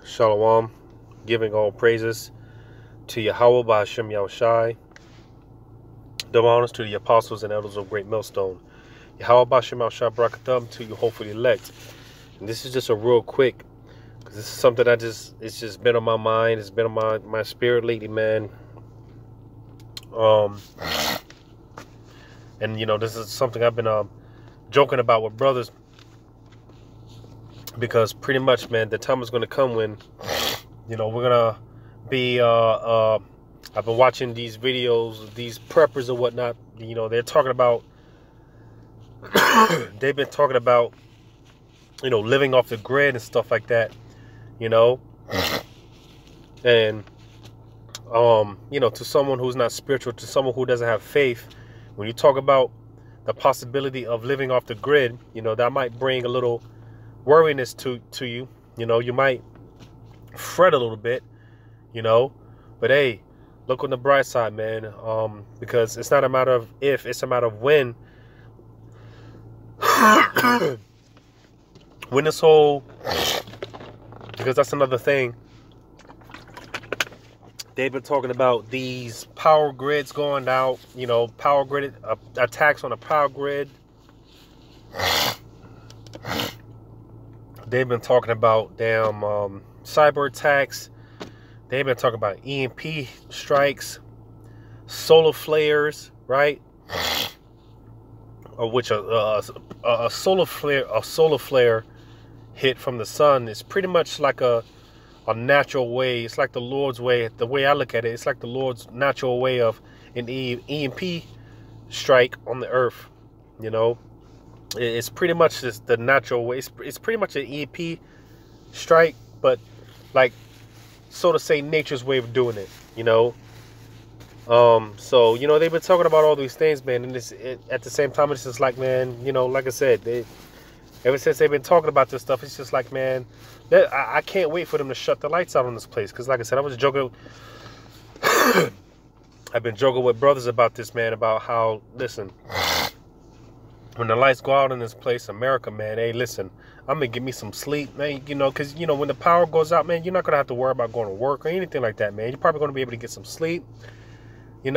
Shalom, giving all praises to Yahweh by Hashem Yahushai. Double honors to the apostles and elders of Great Millstone. Yahweh by Hashem Yahushai Barakatham to you hopefully elect. And this is just a real quick, because this is something it's just been on my mind. It's been on my spirit lately, man. And this is something I've been joking about with brothers, because pretty much, man, the time is going to come when we're gonna be I've been watching these videos, these preppers or whatnot. They're talking about they've been talking about living off the grid and stuff like that, and to someone who's not spiritual, to someone who doesn't have faith, when you talk about the possibility of living off the grid, that might bring a little worriness to you. You might fret a little bit, but hey, look on the bright side, man, because it's not a matter of if, it's a matter of when. When this whole, because that's another thing, they've been talking about these power grids going out, power grid attacks on the power grid. They've been talking about damn cyber attacks. They've been talking about EMP strikes, solar flares, right? Or which a solar flare hit from the sun is pretty much like a natural way. It's like the Lord's way. The way I look at it, it's like the Lord's natural way of an EMP strike on the earth. It's pretty much just the natural way. It's pretty much an EMP strike, but like, so to say, nature's way of doing it. So they've been talking about all these things, man, and at the same time, it's just like, man, like I said, ever since they've been talking about this stuff, it's just like, man, I can't wait for them to shut the lights out on this place, because like I said, I was joking. I've been joking with brothers about this, man, about how, listen, when the lights go out in this place, America, man, hey, listen, I'm going to get me some sleep, man, because, when the power goes out, man, you're not going to have to worry about going to work or anything like that, man. You're probably going to be able to get some sleep, and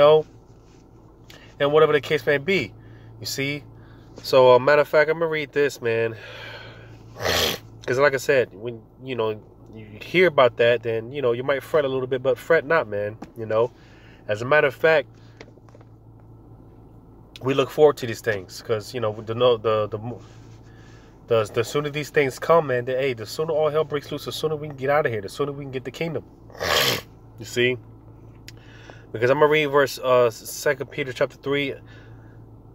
whatever the case may be, you see. So, matter of fact, I'm going to read this, man, because like I said, when, you hear about that, then, you might fret a little bit, but fret not, man, As a matter of fact, we look forward to these things, because the sooner these things come, man, the sooner all hell breaks loose, the sooner we can get out of here, the sooner we can get the kingdom. You see, because I'm gonna read verse 2 Peter chapter 3. I'm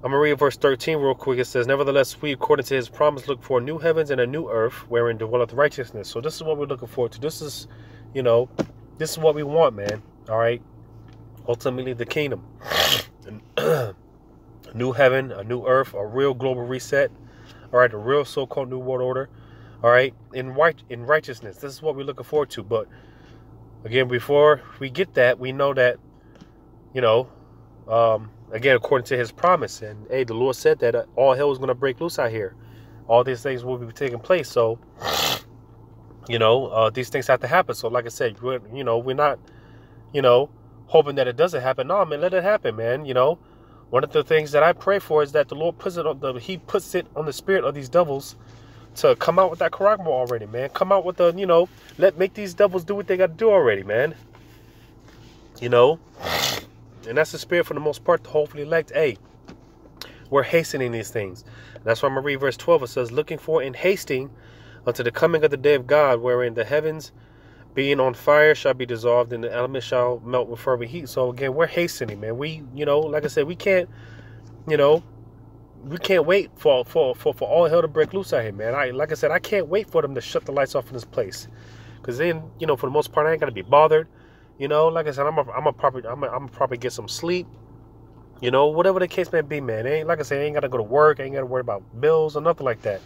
gonna read verse 13 real quick. It says, "Nevertheless, we, according to His promise, look for new heavens and a new earth, wherein dwelleth righteousness." So this is what we're looking forward to. This is, this is what we want, man. All right, ultimately the kingdom. New heaven, a new earth, a real global reset. All right, a real so-called new world order. All right, in righteousness. This is what we're looking forward to. But again, before we get that, we know that, again, according to His promise, and hey, the Lord said that all hell is going to break loose out here. All these things will be taking place. So, these things have to happen. So, like I said, we're not, hoping that it doesn't happen. No, man, let it happen, man. One of the things that I pray for is that the Lord puts it on He puts it on the spirit of these devils to come out with that charagma already, man. Come out with the, make these devils do what they got to do already, man. And that's the spirit for the most part, to hopefully elect. Hey, we're hastening these things. And that's why I'm going to read verse 12. It says, "Looking for and hasting unto the coming of the day of God, wherein the heavens being on fire shall be dissolved, and the elements shall melt with fervent heat." So again, we're hastening, man. We, like I said, we can't wait for all hell to break loose out here, man. Like I said, I can't wait for them to shut the lights off in this place, because then, for the most part, I ain't gotta be bothered. Like I said, I'm probably get some sleep. Whatever the case may be, man. Ain't, like I said, I ain't gotta go to work. I ain't gotta worry about bills or nothing like that.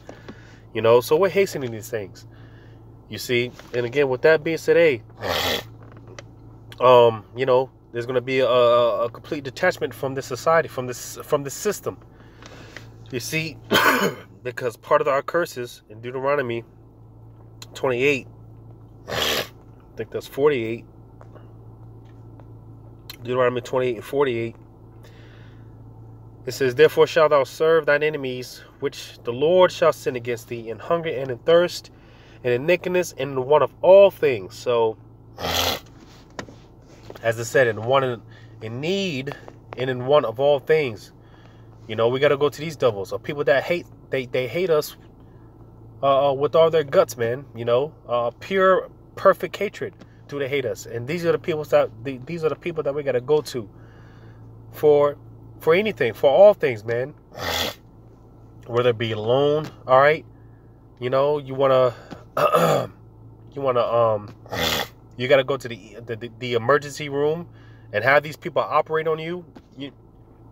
So we're hastening these things. You see, and again, with that being said, hey, there's going to be a complete detachment from this society, from this system. You see, because part of our curses in Deuteronomy 28 think that's 48. Deuteronomy 28 and 48. It says, therefore shalt thou serve thine enemies, which the Lord shall send against thee, in hunger and in thirst, and in nakedness, and in want of all things. So, as I said, in need and in want of all things. You know, we got to go to these devils, or people that hate. They hate us with all their guts, man. You know, pure, perfect hatred. Do they hate us? And these are the people that we got to go to for anything, for all things, man. Whether it be loan, all right. You know, you wanna you got to go to the emergency room and have these people operate on you.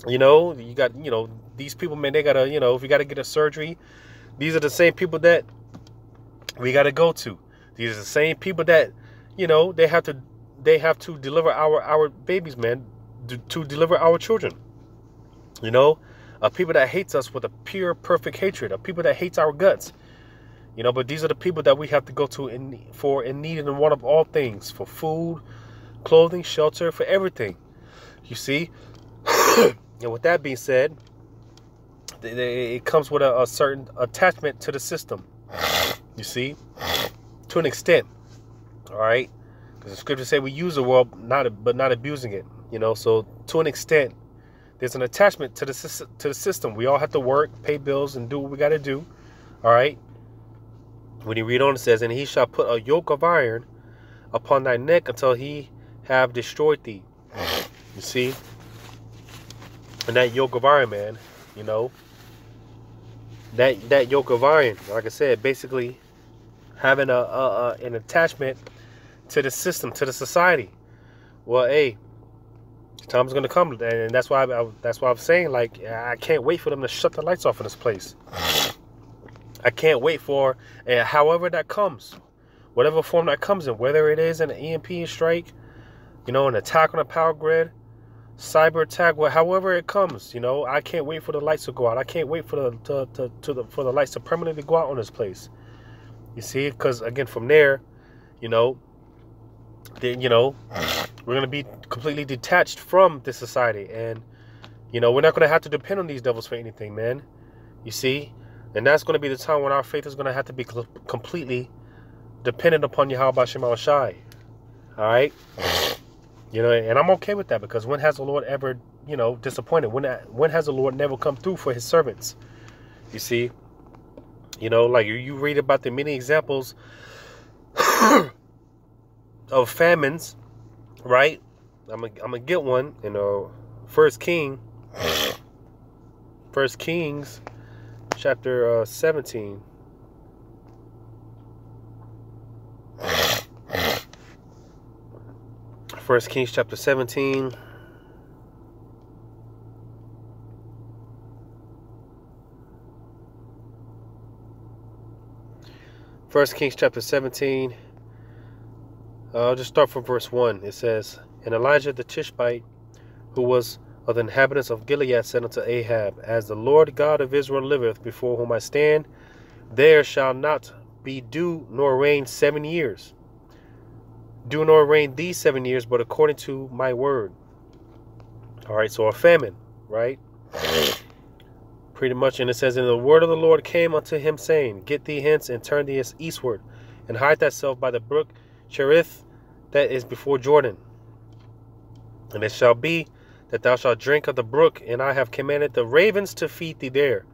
You know, you got, you know, these people, man, they gotta, you know, if you got to get a surgery, these are the same people that we got to go to. These are the same people that, you know, they have to deliver our babies, man, to deliver our children. You know, people that hates us with a pure, perfect hatred, people that hates our guts. You know, but these are the people that we have to go to in need and want of all things, for food, clothing, shelter, for everything. You see, and with that being said, it comes with a certain attachment to the system. You see, to an extent. All right, because the scriptures say we use the world, but not abusing it. You know, so to an extent, there's an attachment to the system. We all have to work, pay bills, and do what we got to do. All right. When you read on, it says, and he shall put a yoke of iron upon thy neck until he have destroyed thee. You see? And that yoke of iron, man, you know, that yoke of iron, like I said, basically having an attachment to the system, to the society. Well, hey, time's gonna come, and that's why I'm saying, like, I can't wait for them to shut the lights off in this place. I can't wait for, however that comes, whatever form that comes in, whether it is an EMP strike, you know, an attack on a power grid, cyber attack, however it comes, you know, I can't wait for the lights to go out. I can't wait for the lights to permanently go out on this place. You see, because again, from there, you know, we're gonna be completely detached from this society, and you know, we're not gonna have to depend on these devils for anything, man. You see. And that's going to be the time when our faith is going to have to be completely dependent upon Yahweh Shema Shai. All right? You know, and I'm okay with that, because when has the Lord ever, you know, disappointed? When has the Lord never come through for his servants? You see? You know, like you read about the many examples of famines, right? I'm going to get one in First Kings chapter 17. First Kings chapter 17. First Kings chapter 17. I'll just start from verse 1. It says, and Elijah the Tishbite, who was of the inhabitants of Gilead, said unto Ahab, as the Lord God of Israel liveth, before whom I stand, there shall not be dew nor rain 7 years. Dew nor rain these 7 years, but according to my word. All right, so a famine, right? Pretty much, and it says, and the word of the Lord came unto him, saying, get thee hence, and turn thee eastward, and hide thyself by the brook Cherith, that is before Jordan. And it shall be that thou shalt drink of the brook, and I have commanded the ravens to feed thee there.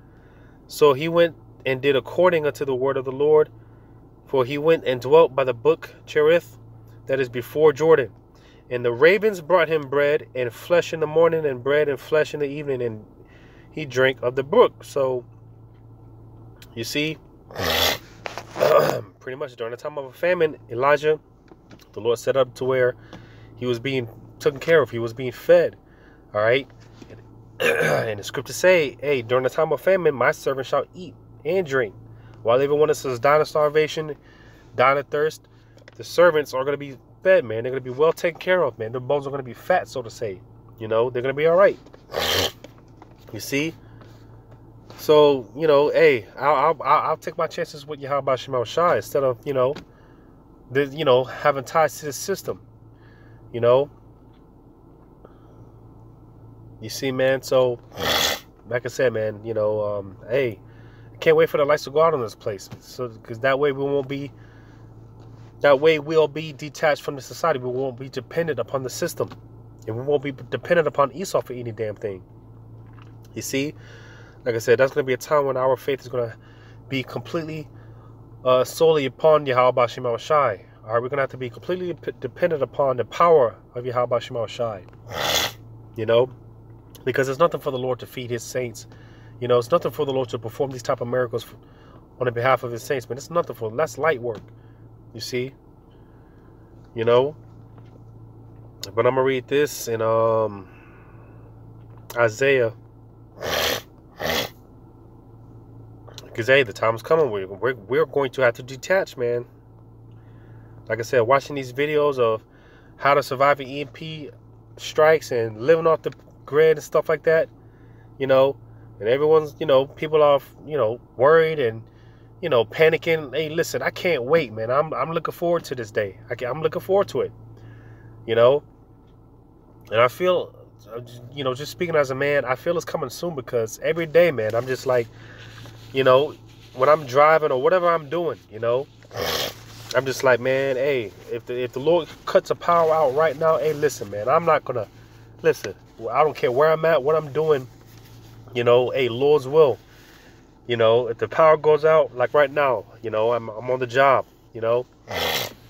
So he went and did according unto the word of the Lord, for he went and dwelt by the brook Cherith, that is before Jordan. And the ravens brought him bread and flesh in the morning, and bread and flesh in the evening, and he drank of the brook. So, you see, pretty much during the time of a famine, Elijah, the Lord set up to where he was being taken care of, he was being fed. All right, and the scriptures say, hey, during the time of famine, my servant shall eat and drink. While everyone else is dying of starvation, dying of thirst, the servants are going to be fed, man. They're going to be well taken care of, man. Their bones are going to be fat, so to say. You know, they're going to be all right. You see? So, you know, hey, I'll take my chances with Yahweh Shema Shai instead of, you know, you know, having ties to the system, you know. You see, man. So, like I said, man, you know, hey, I can't wait for the lights to go out on this place. So, because that way we'll be detached from the society. We won't be dependent upon the system, and we won't be dependent upon Esau for any damn thing. You see, like I said, that's going to be a time when our faith is going to be completely, solely upon Yahweh Shema Shai. All right, we're going to have to be completely dependent upon the power of Yahweh Shema Shai. You know, because it's nothing for the Lord to feed his saints. You know, it's nothing for the Lord to perform these type of miracles on the behalf of his saints, man. It's nothing for them. That's light work. You see? You know? But I'm going to read this in Isaiah. Because, hey, the time's coming. We're going to have to detach, man. Like I said, watching these videos of how to survive an EMP strikes and living off the grid and stuff like that, you know, and everyone's, you know, people are, you know, worried and, you know, panicking. Hey, listen, I can't wait, man. I'm looking forward to this day. I'm looking forward to it, you know. And I feel, you know, just speaking as a man, I feel it's coming soon, because every day, man, I'm just like, you know, when I'm driving or whatever I'm doing, you know, I'm just like, man, hey, if the Lord cuts a power out right now, hey, listen, man, I'm not gonna listen. I don't care where I'm at, what I'm doing, you know, hey, Lord's will. You know, if the power goes out, like right now, you know, I'm on the job, you know,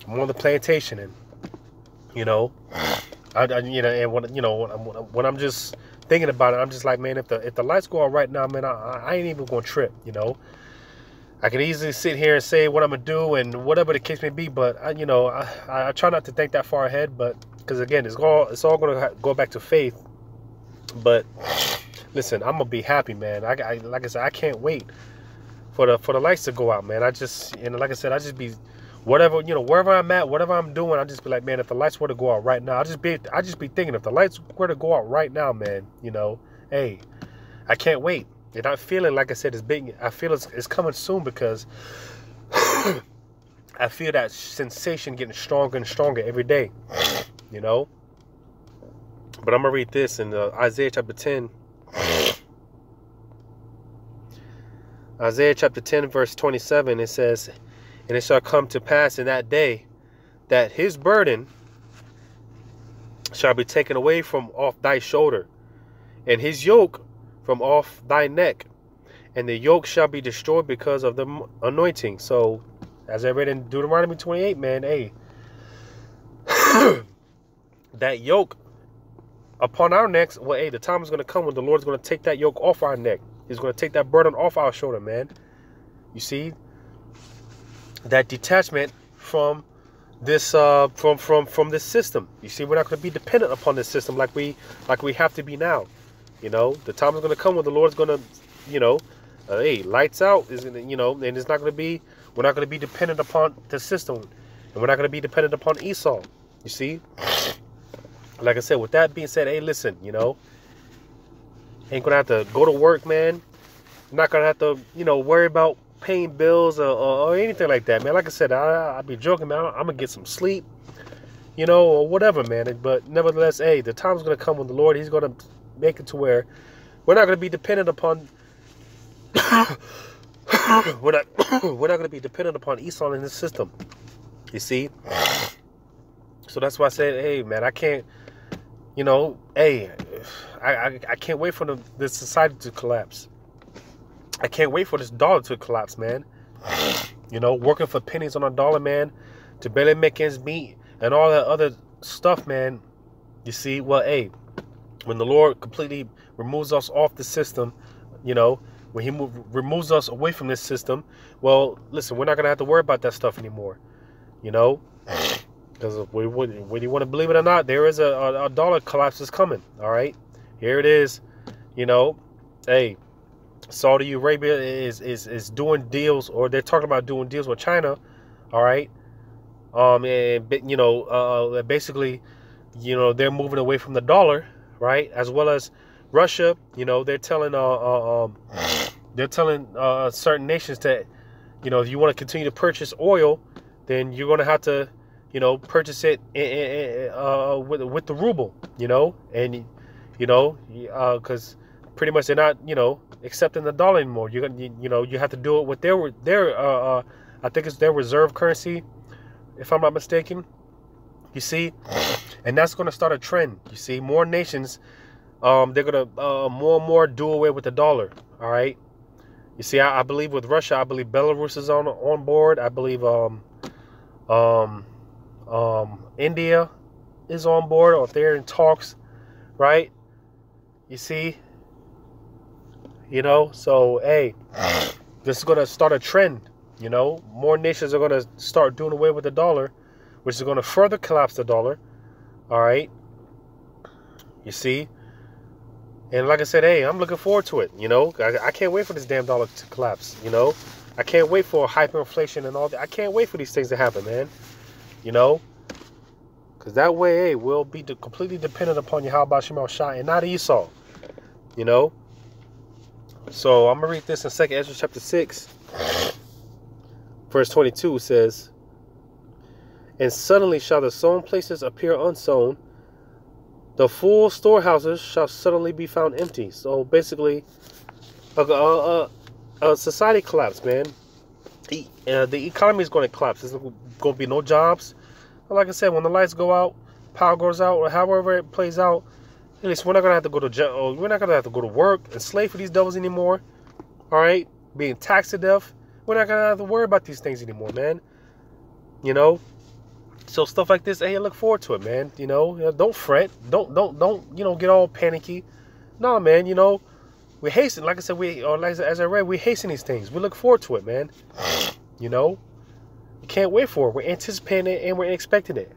I'm on the plantation, and, you know, you know, and when I'm just thinking about it, I'm just like, man, if the lights go out right now, man, I ain't even gonna trip, you know. I can easily sit here and say what I'm gonna do and whatever the case may be, but you know, I try not to think that far ahead, but because again, it's all gonna go back to faith. But listen, I'm gonna be happy, man. Like I said, I can't wait for the lights to go out, man. Like I said, I just be whatever, you know, wherever I'm at, whatever I'm doing, I just be like, man, if the lights were to go out right now, I just be thinking, if the lights were to go out right now, man, you know, hey, I can't wait. And I'm feeling, like I said, it's big. I feel it's coming soon, because I feel that sensation getting stronger and stronger every day, you know. But I'm going to read this in Isaiah chapter 10. Isaiah chapter 10, verse 27, it says, "And it shall come to pass in that day that his burden shall be taken away from off thy shoulder, and his yoke from off thy neck, and the yoke shall be destroyed because of the anointing." So, as I read in Deuteronomy 28, man, hey, that yoke upon our necks, well, hey, the time is going to come when the Lord's going to take that yoke off our neck. He's going to take that burden off our shoulder, man. You see, that detachment from this from this system. You see, we're not going to be dependent upon this system like we have to be now. You know, the time is going to come when the Lord's going to, you know, hey, lights out is, you know, and it's not going to be, we're not going to be dependent upon the system, and we're not going to be dependent upon Esau. You see, like I said, with that being said, hey, listen, you know, ain't going to have to go to work, man. I'm not going to have to, you know, worry about paying bills or anything like that, man. Like I said, I'll be joking, man. I'm going to get some sleep, you know, or whatever, man. But nevertheless, hey, the time's going to come when the Lord, he's going to make it to where we're not going to be dependent upon we're not going to be dependent upon Esau in this system. You see? So that's why I said, hey, man, I can't, you know, hey, I can't wait for this society to collapse. I can't wait for this dollar to collapse, man. You know, working for pennies on a dollar, man, to barely make ends meet and all that other stuff, man. You see, well, hey, when the Lord completely removes us off the system, you know, when he removes us away from this system, well, listen, we're not going to have to worry about that stuff anymore, you know, because whether you want to believe it or not, there is a dollar collapse is coming, all right? Here it is, you know, hey, Saudi Arabia is doing deals, or they're talking about doing deals with China, all right? And, you know, basically, you know, they're moving away from the dollar, right? As well as Russia, you know, they're telling certain nations that, you know, if you want to continue to purchase oil, then you're going to have to, you know, purchase it with the ruble, you know, and you know, because pretty much they're not, you know, accepting the dollar anymore. You're gonna, you know, you have to do it with their I think it's their reserve currency, if I'm not mistaken. You see, and that's going to start a trend. You see, more nations, they're going to more and more do away with the dollar. All right. You see, I believe with Russia, I believe Belarus is on board. I believe India is on board, or they're in talks, right? You see, you know, so hey, this is going to start a trend. You know, more nations are going to start doing away with the dollar, which is going to further collapse the dollar. All right. You see, and like I said, hey, I'm looking forward to it. You know, I can't wait for this damn dollar to collapse. You know, I can't wait for hyperinflation and all that. I can't wait for these things to happen, man. You know, because that way, hey, we'll be completely dependent upon Yahweh Shema Shah and not Esau. You know, so I'm gonna read this in 2nd Ezra chapter 6, verse 22 says, "And suddenly shall the sown places appear unsown. The full storehouses shall suddenly be found empty." So basically, a society collapse, man. The economy is going to collapse. There's going to be no jobs. But like I said, when the lights go out, power goes out, or however it plays out, at least we're not going to have to go to jail. We're not going to have to go to work and slave for these devils anymore. All right, being taxed to death. We're not going to have to worry about these things anymore, man. You know. So stuff like this, hey, I look forward to it, man. You know, don't fret. Don't, you know, get all panicky. No, man, you know, we hasten. Like I said, as I read, we hasten these things. We look forward to it, man. You know, you can't wait for it. We're anticipating it and we're expecting it.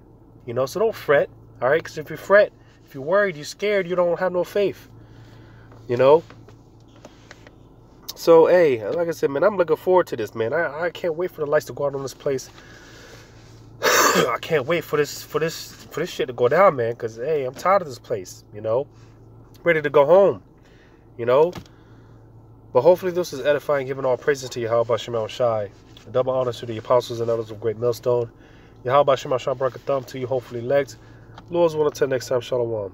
You know, so don't fret, all right? Because if you fret, if you're worried, you're scared, you don't have no faith. You know? So, hey, like I said, man, I'm looking forward to this, man. I can't wait for the lights to go out on this place. I can't wait for this shit to go down, man, because, hey, I'm tired of this place, you know, ready to go home, you know, but hopefully this is edifying, giving all praises to Yahweh Shema Shai, double honors to the apostles and others of great millstone. Yahweh Shema Shai, brought a thumb to you, hopefully legs. Lord's will, until next time, shalom.